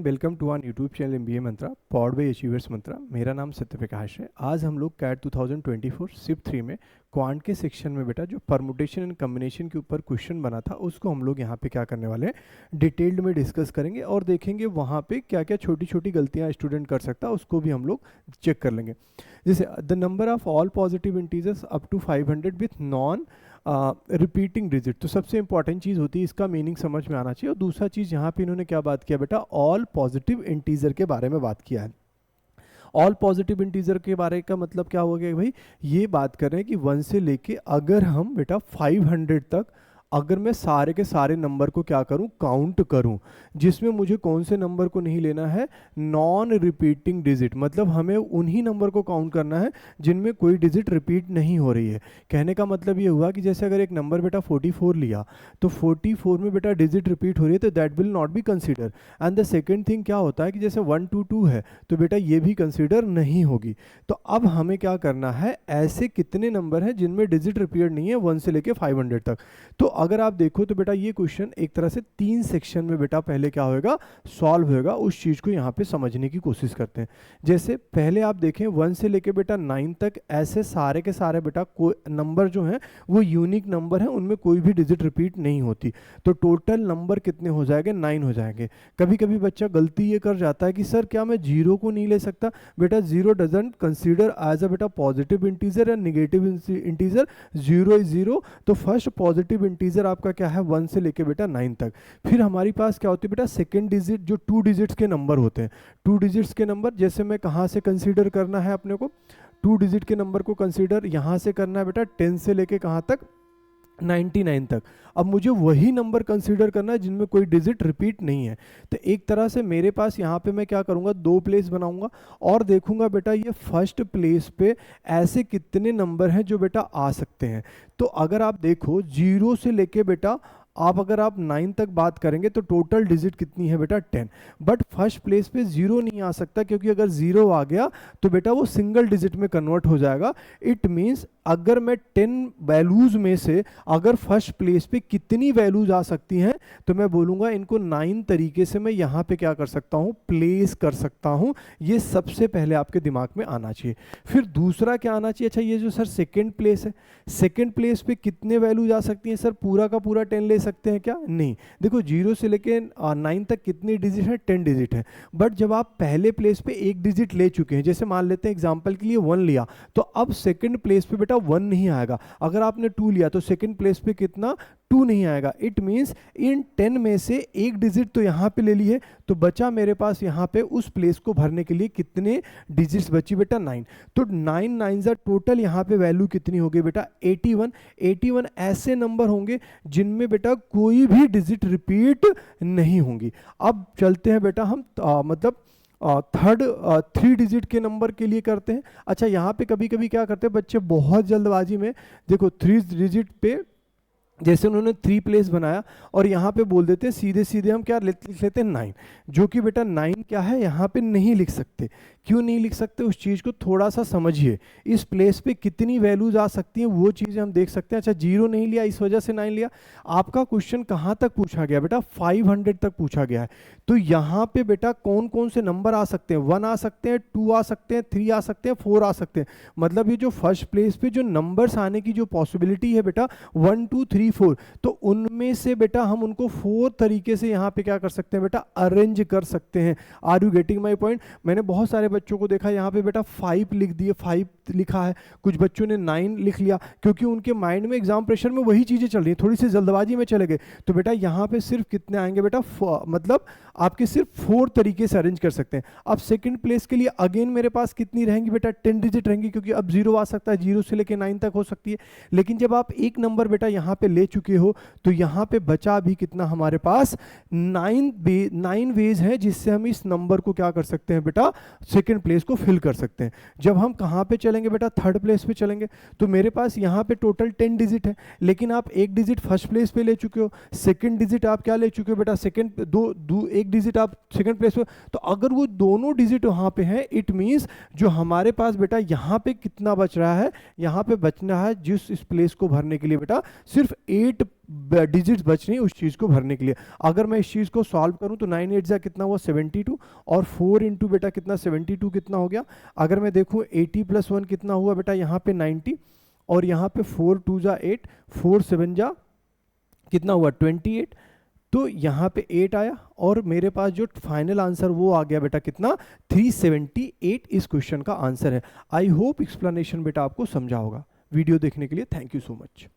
Welcome to our YouTube channel MBA mantra powered by achievers mantra. मेरा नाम सत्य प्रकाश है। आज हम लोग कैट 2024 शिफ्ट 3 में क्वांट के सेक्शन में बेटा जो परमुटेशन एंड कम्बिनेशन के ऊपर क्वेश्चन बना था उसको हम लोग यहाँ पे क्या करने वाले हैं, डिटेल्ड में डिस्कस करेंगे और देखेंगे वहाँ पे क्या क्या छोटी छोटी गलतियाँ स्टूडेंट कर सकता है उसको भी हम लोग चेक कर लेंगे। जैसे the number of all positive integers up to 500 with non repeating digit. तो सबसे इंपॉर्टेंट चीज़ होती है इसका मीनिंग समझ में आना चाहिए। और दूसरा चीज़ यहाँ पे इन्होंने क्या बात किया बेटा, ऑल पॉजिटिव इंटीजर के बारे में बात किया है। ऑल पॉजिटिव इंटीजर के बारे का मतलब क्या हो गया भाई, ये बात कर रहे हैं कि 1 से लेके अगर हम बेटा 500 तक अगर मैं सारे के सारे नंबर को क्या करूं, काउंट करूं, जिसमें मुझे कौन से नंबर को नहीं लेना है, नॉन रिपीटिंग डिजिट। मतलब हमें उन्हीं नंबर को काउंट करना है जिनमें कोई डिजिट रिपीट नहीं हो रही है। कहने का मतलब ये हुआ कि जैसे अगर एक नंबर बेटा 44 लिया तो 44 में बेटा डिजिट रिपीट हो रही है तो that will not be consider. And the second thing क्या होता है कि जैसे 122 है तो बेटा ये भी कंसीडर नहीं होगी। तो अब हमें क्या करना है, ऐसे कितने नंबर हैं जिनमें डिजिट रिपीट नहीं है 1 से लेके 500 तक। तो अगर आप देखो तो बेटा ये क्वेश्चन एक तरह से 3 सेक्शन में बेटा पहले क्या होएगा, सॉल्व होएगा। उस चीज को यहाँ पे समझने की कोशिश करते हैं। जैसे पहले आप देखें 1 से लेके बेटा 9 तक ऐसे सारे के सारे बेटा कोई नंबर जो हैं वो यूनिक नंबर है, उनमें कोई भी डिजिट रिपीट नहीं होती। तो टोटल नंबर कितने हो जाएंगे, 9 हो जाएंगे। कभी कभी बच्चा गलती ये कर जाता है कि सर क्या मैं 0 को नहीं ले सकता। बेटा 0 डजंट कंसीडर एज अ बेटा पॉजिटिव इंटीजर या निगेटिव इंटीजर। 0 इज 0। तो फर्स्ट पॉजिटिव इंटीजर आपका क्या है 1 से लेके बेटा 9 तक। फिर हमारे पास क्या होती है बेटा सेकंड डिजिट, जो 2 डिजिट्स के नंबर होते हैं। 2 डिजिट्स के नंबर जैसे मैं कहाँ से कंसीडर करना है अपने को, 2 डिजिट के नंबर को कंसीडर यहाँ से करना है बेटा 10 से लेके कहाँ तक, 99 तक। अब मुझे वही नंबर कंसीडर करना है जिनमें कोई डिजिट रिपीट नहीं है। तो एक तरह से मेरे पास यहाँ पे मैं क्या करूँगा, 2 प्लेस बनाऊंगा और देखूंगा बेटा ये फर्स्ट प्लेस पे ऐसे कितने नंबर हैं जो बेटा आ सकते हैं। तो अगर आप देखो 0 से लेके बेटा अगर आप 9 तक बात करेंगे तो टोटल डिजिट कितनी है बेटा 10। बट फर्स्ट प्लेस पे 0 नहीं आ सकता क्योंकि अगर 0 आ गया तो बेटा वो सिंगल डिजिट में कन्वर्ट हो जाएगा। इट मीन्स अगर मैं 10 वैल्यूज में से अगर फर्स्ट प्लेस पे कितनी वैल्यूज आ सकती हैं तो मैं बोलूँगा इनको 9 तरीके से मैं यहाँ पे क्या कर सकता हूँ, प्लेस कर सकता हूँ। ये सबसे पहले आपके दिमाग में आना चाहिए। फिर दूसरा क्या आना चाहिए, अच्छा ये जो सर सेकेंड प्लेस है, सेकेंड प्लेस पे कितने वैल्यूज आ सकती हैं, सर पूरा का पूरा 10 ले सकते हैं क्या, नहीं। देखो 0 से लेके 9 तक कितने डिजिट है, 10 डिजिट है। बट जब आप पहले प्लेस पे एक डिजिट ले चुके हैं, जैसे मान लेते हैं एग्जांपल के लिए 1 लिया, तो अब सेकंड प्लेस पे बेटा 1 नहीं आएगा। अगर आपने 2 लिया तो सेकंड प्लेस पे कितना, 2 नहीं आएगा। इट मीन्स इन 10 में से एक डिजिट तो यहाँ पे ले ली है, तो बचा मेरे पास यहाँ पे उस प्लेस को भरने के लिए कितने डिजिट्स बची बेटा, 9। तो 9 9 टोटल यहाँ पे वैल्यू कितनी होगी बेटा, 81। 81 ऐसे नंबर होंगे जिनमें बेटा कोई भी डिजिट रिपीट नहीं होंगी। अब चलते हैं बेटा हम मतलब थर्ड 3 डिजिट के नंबर के लिए करते हैं। अच्छा यहाँ पे कभी कभी क्या करते हैं बच्चे बहुत जल्दबाजी में, देखो 3 डिजिट पे जैसे उन्होंने 3 प्लेस बनाया और यहाँ पे बोल देते हैं सीधे सीधे हम क्या लिख लेते हैं 9, जो कि बेटा 9 क्या है यहाँ पे नहीं लिख सकते। क्यों नहीं लिख सकते, उस चीज़ को थोड़ा सा समझिए। इस प्लेस पे कितनी वैल्यूज आ सकती हैं वो चीज़ें हम देख सकते हैं। अच्छा 0 नहीं लिया इस वजह से 9 लिया। आपका क्वेश्चन कहाँ तक पूछा गया बेटा, 500 तक पूछा गया है। तो यहाँ पे बेटा कौन कौन से नंबर आ सकते हैं, 1 आ सकते हैं, 2 आ सकते हैं, 3 आ सकते हैं, 4 आ सकते हैं। मतलब ये जो फर्स्ट प्लेस पे जो नंबर्स आने की जो पॉसिबिलिटी है बेटा 1 2 3 4, तो उनमें से बेटा हम उनको 4 तरीके से यहाँ पे क्या कर सकते हैं बेटा, अरेंज कर सकते हैं। Are you getting my point. मैंने बहुत सारे बच्चों को देखा यहाँ पे बेटा 5 लिख दिए, 5 लिखा है, कुछ बच्चों ने 9 लिख लिया क्योंकि उनके माइंड में एग्जाम प्रेशर में वही चीजें चल रही है, थोड़ी सी जल्दबाजी में चले गए। तो बेटा यहाँ पे सिर्फ कितने आएंगे बेटा, मतलब आपके सिर्फ 4 तरीके से अरेंज कर सकते हैं। अब सेकंड प्लेस के लिए अगेन मेरे पास कितनी रहेंगी बेटा, 10 डिजिट रहेंगी क्योंकि अब 0 आ सकता है, 0 से लेके 9 तक हो सकती है। लेकिन जब आप एक नंबर बेटा यहाँ पे ले चुके हो तो यहाँ पे बचा भी कितना हमारे पास, 9 वेज है जिससे हम इस नंबर को क्या कर सकते हैं बेटा, सेकंड प्लेस को फिल कर सकते हैं। जब हम कहाँ पे चलेंगे बेटा, थर्ड प्लेस पे चलेंगे, तो मेरे पास यहाँ पे टोटल 10 डिजिट है, लेकिन आप एक डिजिट फर्स्ट प्लेस पे ले चुके हो, सेकंड डिजिट आप क्या ले चुके हो बेटा, सेकंड एक डिजिट आप सेकंड प्लेस पे। तो अगर वो दोनों डिजिट वहाँ पे हैं, इट मीन्स जो हमारे पास बेटा यहाँ पे कितना बच रहा है, यहाँ पे बचना है जिस इस प्लेस को भरने के लिए बेटा सिर्फ 8 डिजिट्स बच रही हैं उस चीज़ को भरने के लिए। अगर मैं इस चीज़ को सॉल्व करूं तो 9 8 जा कितना हुआ 72, और 4 इंटू बेटा कितना 72 कितना हो गया। अगर मैं देखूं 80 + 1 कितना हुआ बेटा यहाँ पे 90, और यहाँ पे 4 2 जा 8, 4 7 जा कितना हुआ 28, तो यहाँ पे 8 आया, और मेरे पास जो फाइनल आंसर वो आ गया बेटा कितना 378 इस क्वेश्चन का आंसर है। आई होप एक्सप्लेनेशन बेटा आपको समझा होगा। वीडियो देखने के लिए थैंक यू सो मच।